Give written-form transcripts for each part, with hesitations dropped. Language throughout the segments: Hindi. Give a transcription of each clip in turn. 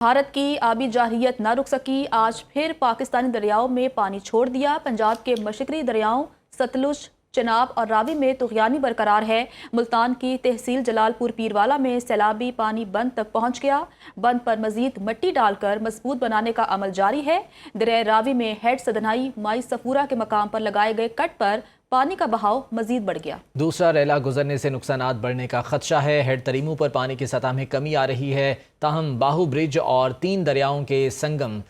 भारत की आबी जारहियत न रुक सकी। आज फिर पाकिस्तानी दरियाओं में पानी छोड़ दिया। पंजाब के मशरक़ी दरियाओं सतलुज, चनाब और रावी में तुग़यानी बरकरार है। मुल्तान की तहसील जलालपुर पीरवाला में सैलाबी पानी बंद तक पहुँच गया। बंद पर मजीद मिट्टी डालकर मजबूत बनाने का अमल जारी है। दरिया रावी में हेड सदनाई माई सफूरा के मकाम पर लगाए गए कट पर पानी का बहाव मजीद बढ़ गया। दूसरा रेला गुजरने से नुकसानात बढ़ने का खदशा है। हेड तरीमू पर पानी की सतह में कमी आ रही है। ताहम बाहू ब्रिज और 3 दरियाओं के संगम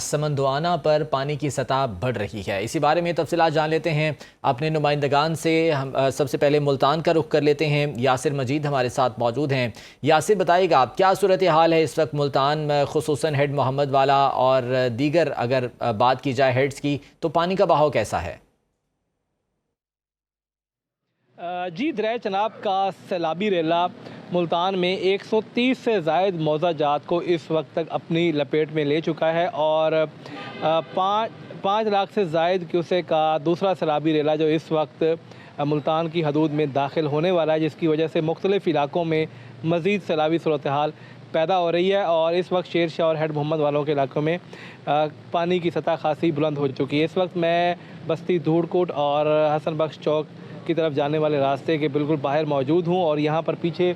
समंदुआना पर पानी की सतह बढ़ रही है। इसी बारे में तफसीलात जान लेते हैं अपने नुमाइंदगान से। हम सबसे पहले मुल्तान का रुख कर लेते हैं। यासिर मजीद हमारे साथ मौजूद हैं। यासिर, बताइएगा आप क्या सूरत हाल है इस वक्त मुल्तान में, खुसूसन हेड मोहम्मद वाला और दीगर अगर बात की जाए हेड्स की, तो पानी का बहाव कैसा है? जी, दरिया चनाब का सैलाबी रेला मुल्तान में 130 से ज़ायद मौज़ा जात को इस वक्त तक अपनी लपेट में ले चुका है और 5 लाख से ज़ायद क्यूसेक का दूसरा सैलाबी रेला जो इस वक्त मुल्तान की हदूद में दाखिल होने वाला है, जिसकी वजह से मुख्तलिफ़ इलाकों में मज़ीद सैलाबी सूरत हाल पैदा हो रही है। और इस वक्त शेर शाह और हेड मोहम्मद वालों के इलाकों में पानी की सतह खासी बुलंद हो चुकी है। इस वक्त मैं बस्ती धूड़कोट और हसन बख्श चौक की तरफ जाने वाले रास्ते के बिल्कुल बाहर मौजूद हूँ और यहाँ पर पीछे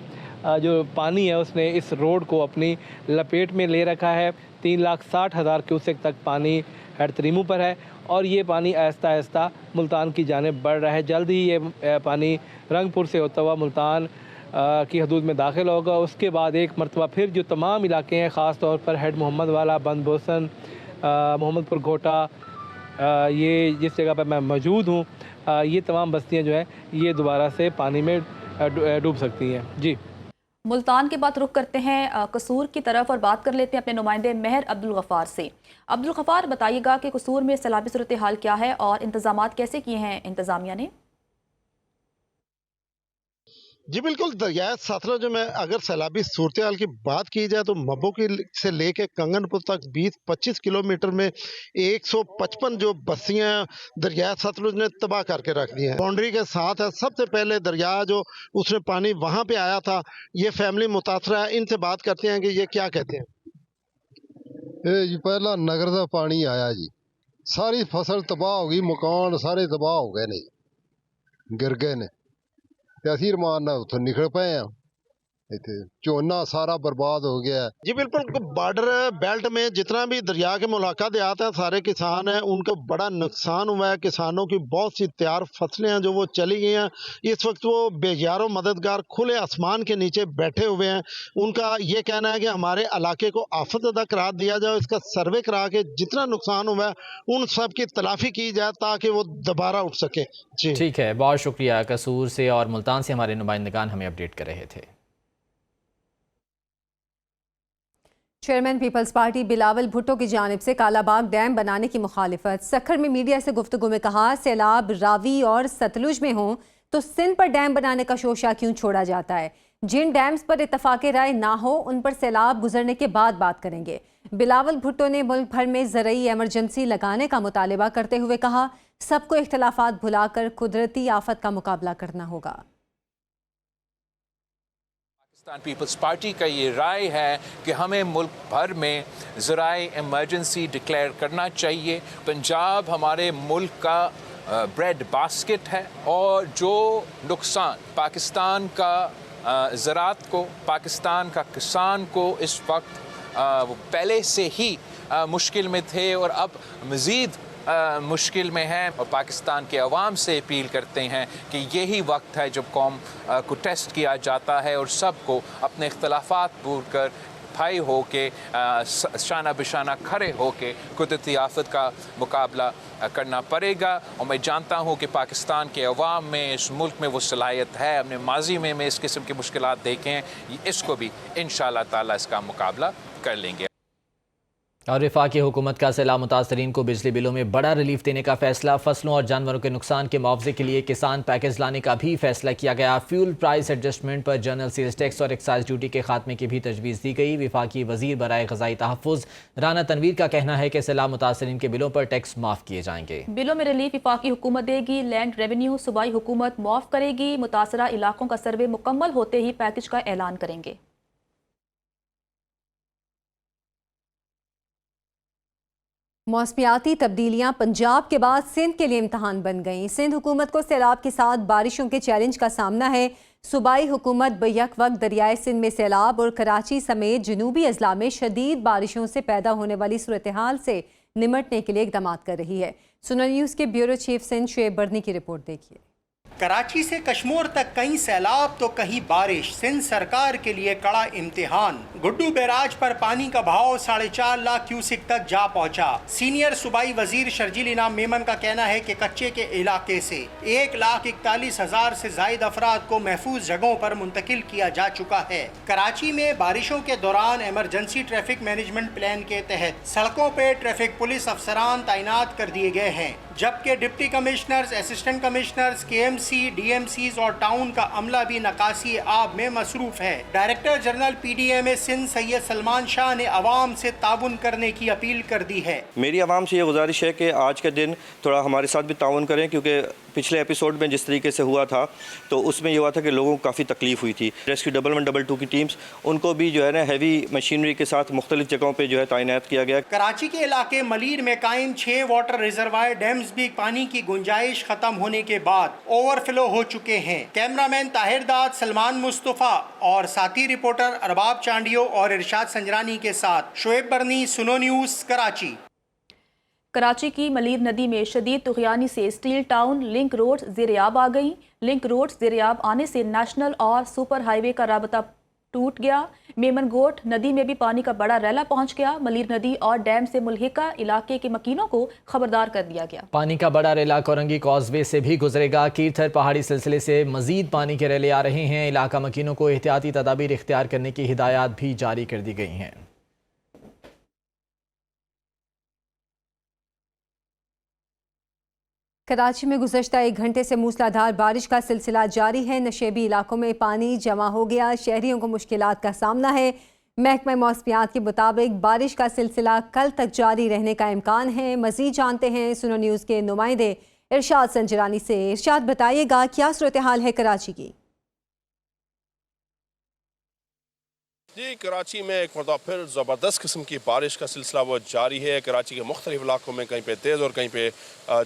जो पानी है उसने इस रोड को अपनी लपेट में ले रखा है। 3,60,000 क्यूसेक तक पानी हेड तरीमू पर है और ये पानी आहिस्ता आहिस्ता मुल्तान की जानिब बढ़ रहा है। जल्द ही ये पानी रंगपुर से होता हुआ मुल्तान की हदूद में दाखिल होगा। उसके बाद एक मरतबा फिर जो तमाम इलाके हैं, ख़ास तौर पर हेड मोहम्मद वाला, बंद बोसन, मोहम्मदपुर घोटा, ये जिस जगह पर मैं मौजूद हूँ, ये तमाम बस्तियाँ जो है ये दोबारा से पानी में डूब सकती हैं। जी, मुल्तान के बाद रुख करते हैं कसूर की तरफ और बात कर लेते हैं अपने नुमाइंदे महर अब्दुल गफ़ार से। अब्दुल गफ़ार, बताइएगा कि कसूर में सैलाबी सूरत हाल क्या है और इंतजामात कैसे किए हैं इंतजामिया ने? जी बिल्कुल, दरियाए सतलुज में अगर सैलाबी सूरत हाल की बात की जाए तो मब्बो की से लेके कंगनपुर तक 20-25 किलोमीटर में 155 जो बस्तियां दरियाए सतलुज ने तबाह करके रख दी हैं। बाउंड्री के साथ है। सबसे पहले दरिया जो उसने पानी वहां पे आया था, ये फैमिली मुतासरा है। इनसे बात करते हैं कि ये क्या कहते हैं। जी पहला नगर का पानी आया जी, सारी फसल तबाह हो गई, मकान सारे तबाह हो गए ने, गिर गए ने। ਅਸੀਂ ਰਮਾਨ ਨਾਲ ਉੱਥੋਂ ਨਿਕਲ ਪਏ ਆ। ਇੱਥੇ ਝੋਨਾ सारा बर्बाद हो गया है। जी बिल्कुल, बॉर्डर बेल्ट में जितना भी दरिया के मुलाका देहात है, सारे किसान हैं, उनको बड़ा नुकसान हुआ है। किसानों की बहुत सी तैयार फसलें हैं जो वो चली गई हैं। इस वक्त वो बेयारो मददगार खुले आसमान के नीचे बैठे हुए हैं। उनका ये कहना है कि हमारे इलाके को आफतज़दा करार दिया जाए, इसका सर्वे करा के जितना नुकसान हुआ है उन सब की तलाफी की जाए ताकि वो दोबारा उठ सके। जी ठीक है, बहुत शुक्रिया। कसूर से और मुल्तान से हमारे नुमाइंदगान हमें अपडेट कर रहे थे। Chairman Peoples Party Bilawal Bhutto की जानिब से कालाबाग डैम बनाने की मुखालिफत। सखर में मीडिया से गुफ्तगू में कहा, सैलाब रावी और सतलुज में हों तो सिंध पर डैम बनाने का शोशा क्यों छोड़ा जाता है? जिन डैम्स पर इत्तफाक राय ना हो उन पर सैलाब गुजरने के बाद बात करेंगे। बिलावल भुट्टो ने मुल्क भर में ज़रई एमरजेंसी लगाने का मुतालबा करते हुए कहा, सबको इख्तलाफात भुलाकर कुदरती आफत का मुकाबला करना होगा। पाकिस्तान पीपल्स पार्टी का ये राय है कि हमें मुल्क भर में ज़राए इमरजेंसी डिक्लेयर करना चाहिए। पंजाब हमारे मुल्क का ब्रेड बास्केट है और जो नुकसान पाकिस्तान का ज़राअत को, पाकिस्तान का किसान को इस वक्त वो पहले से ही मुश्किल में थे और अब मज़ीद मुश्किल में हैं। और पाकिस्तान के अवाम से अपील करते हैं कि यही वक्त है जब कौम को टेस्ट किया जाता है और सबको अपने इख्तलाफात भूल कर भाई हो के शाना बिशाना खड़े हो के कुदरती आफत का मुकाबला करना पड़ेगा। और मैं जानता हूँ कि पाकिस्तान के अवाम में, इस मुल्क में वो सलाहियत है। हमने माजी में इस किस्म की मुश्किलात देखे हैं, इसको भी इंशाअल्लाह ताला इसका मुकाबला कर लेंगे। और वफाकी हुकूमत का सैलाब मुतासरीन को बिजली बिलों में बड़ा रिलीफ देने का फैसला। फसलों और जानवरों के नुकसान के मुआवजे के लिए किसान पैकेज लाने का भी फैसला किया गया। फ्यूल प्राइस एडजस्टमेंट पर जनरल सेल्स टैक्स और एक्साइज ड्यूटी के खात्मे की भी तजवीज़ दी गई। वफाकी वजीर बराए ग़ज़ाई तहफ़्फ़ुज़ राना तनवीर का कहना है कि सैलाब मुतासरीन के बिलों पर टैक्स माफ़ किए जाएंगे। बिलों में रिलीफ वफाकी हुकूमत देगी, लैंड रेवेन्यू सूबाई हुकूमत मुआफ़ करेगी। मुतासरा इलाकों का सर्वे मुकम्मल होते ही पैकेज का ऐलान करेंगे। मौसमियाती तब्दीलियां पंजाब के बाद सिंध के लिए इम्तहान बन गईं। सिंध हुकूमत को सैलाब के साथ बारिशों के चैलेंज का सामना है। सूबाई हुकूमत बैक वक्त दरियाए सिंध में सैलाब और कराची समेत जनूबी अजला में शदीद बारिशों से पैदा होने वाली सूरत हाल से निमटने के लिए इकदाम कर रही है। सुनो न्यूज़ के ब्यूरो चीफ सिंध शुएब बर्नी की रिपोर्ट देखिए। कराची से कश्मीर तक कहीं सैलाब तो कहीं बारिश, सिंध सरकार के लिए कड़ा इम्तिहान। गुड्डू बैराज पर पानी का बहाव 4.5 लाख क्यूसिक तक जा पहुंचा। सीनियर सूबाई वजीर शर्जील इनाम मेमन का कहना है कि कच्चे के इलाके से 1,41,000 से जायद अफराद को महफूज जगहों पर मुंतकिल किया जा चुका है। कराची में बारिशों के दौरान इमरजेंसी ट्रैफिक मैनेजमेंट प्लान के तहत सड़कों पर ट्रैफिक पुलिस अफसरान तैनात कर दिए गए हैं, जबकि deputy commissioners, assistant commissioners, KMC, DMCs और टाउन का अमला भी नकासी आब में मसरूफ है। Director general PDMA Sindh Syed Salman Shah ने अवाम से ताउन करने की अपील कर दी है। मेरी आवाम से ये गुजारिश है कि आज के दिन थोड़ा हमारे साथ भी ताउन करें, क्योंकि पिछले एपिसोड में जिस तरीके से हुआ था तो उसमें ये हुआ था कि लोगों को काफ़ी तकलीफ हुई थी। रेस्क्यू 112 की टीम्स, उनको भी जो है ना हैवी मशीनरी के साथ मुख्तलिफ जगहों पे जो है तैनात किया गया। कराची के इलाके मलीर में कायम 6 वाटर रिजर्वायर डैम्स भी पानी की गुंजाइश खत्म होने के बाद ओवरफ्लो हो चुके हैं। कैमरामैन ताहिर दाद, सलमान मुस्तफ़ा और साथी रिपोर्टर अरबाब चांडियो और इरशाद संजरानी के साथ शुएब बर्नी, सुनो न्यूज़, कराची। कराची की मलीर नदी में शदीद तुग़यानी से स्टील टाउन लिंक रोड ज़ेरियाब आ गई। लिंक रोड ज़ेरियाब आने से नेशनल और सुपर हाईवे का राबता टूट गया। मेमनगोट नदी में भी पानी का बड़ा रैला पहुंच गया। मलीर नदी और डैम से मुल्हिका इलाके के मकीनों को खबरदार कर दिया गया। पानी का बड़ा रेला कोरंगी कॉजवे से भी गुजरेगा। कीरथर पहाड़ी सिलसिले से मजीद पानी के रेले आ रहे हैं। इलाका मकीनों को एहतियाती तदाबीर इख्तियार करने की हिदायत भी जारी कर दी गई हैं। कराची में गुज़श्ता 1 घंटे से मूसलाधार बारिश का सिलसिला जारी है। नशेबी इलाकों में पानी जमा हो गया, शहरियों को मुश्किलात का सामना है। महकमा मौसमियात के मुताबिक बारिश का सिलसिला कल तक जारी रहने का इम्कान है। मज़ीद जानते हैं सुनो न्यूज़ के नुमाइंदे इरशाद संजरानी से। इरशाद, बताइएगा क्या सूरत हाल है कराची की? जी, कराची में एक मरतबा फिर ज़बरदस्त किस्म की बारिश का सिलसिला वो जारी है। कराची के मुख्तलिफ इलाकों में कहीं पे तेज़ और कहीं पे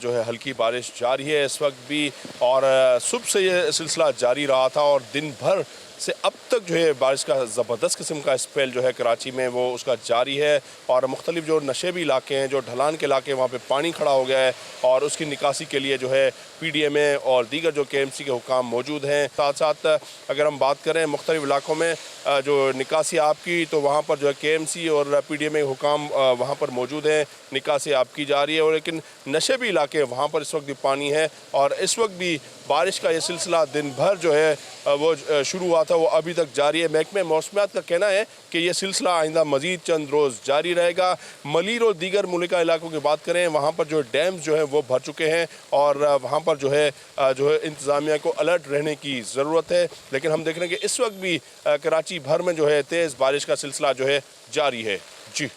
जो है हल्की बारिश जारी है इस वक्त भी, और सुबह से ये सिलसिला जारी रहा था और दिन भर से अब तक जो है बारिश का ज़बरदस्त किस्म का स्पेल जो है कराची में वो उसका जारी है। और मुख्तलिफ जो नशेबी इलाके हैं, जो ढलान के इलाके, वहाँ पे पानी खड़ा हो गया है और उसकी निकासी के लिए जो है PDMA और दीगर जो KMC के हुकाम मौजूद हैं। साथ साथ अगर हम बात करें मुख्तलिफ इलाकों में जो निकासी आपकी, तो वहाँ पर जो है KMC और PDMA के हुकाम वहाँ पर मौजूद हैं, निकासी आपकी जा रही है। और लेकिन नशेबी इलाके वहाँ पर इस वक्त भी पानी है और इस वक्त भी बारिश का ये सिलसिला दिन भर जो है वो शुरू हुआ था वो अभी तक जारी है। महकमे मौसमियात का कहना है कि ये सिलसिला आइंदा मज़ीद चंद रोज़ जारी रहेगा। मलीर और दीगर मुल्का इलाकों की बात करें, वहाँ पर जो डैम्स जो हैं वो भर चुके हैं और वहाँ पर जो है इंतज़ामिया को अलर्ट रहने की ज़रूरत है। लेकिन हम देख रहे हैं कि इस वक्त भी कराची भर में जो है तेज़ बारिश का सिलसिला जो है जारी है। जी।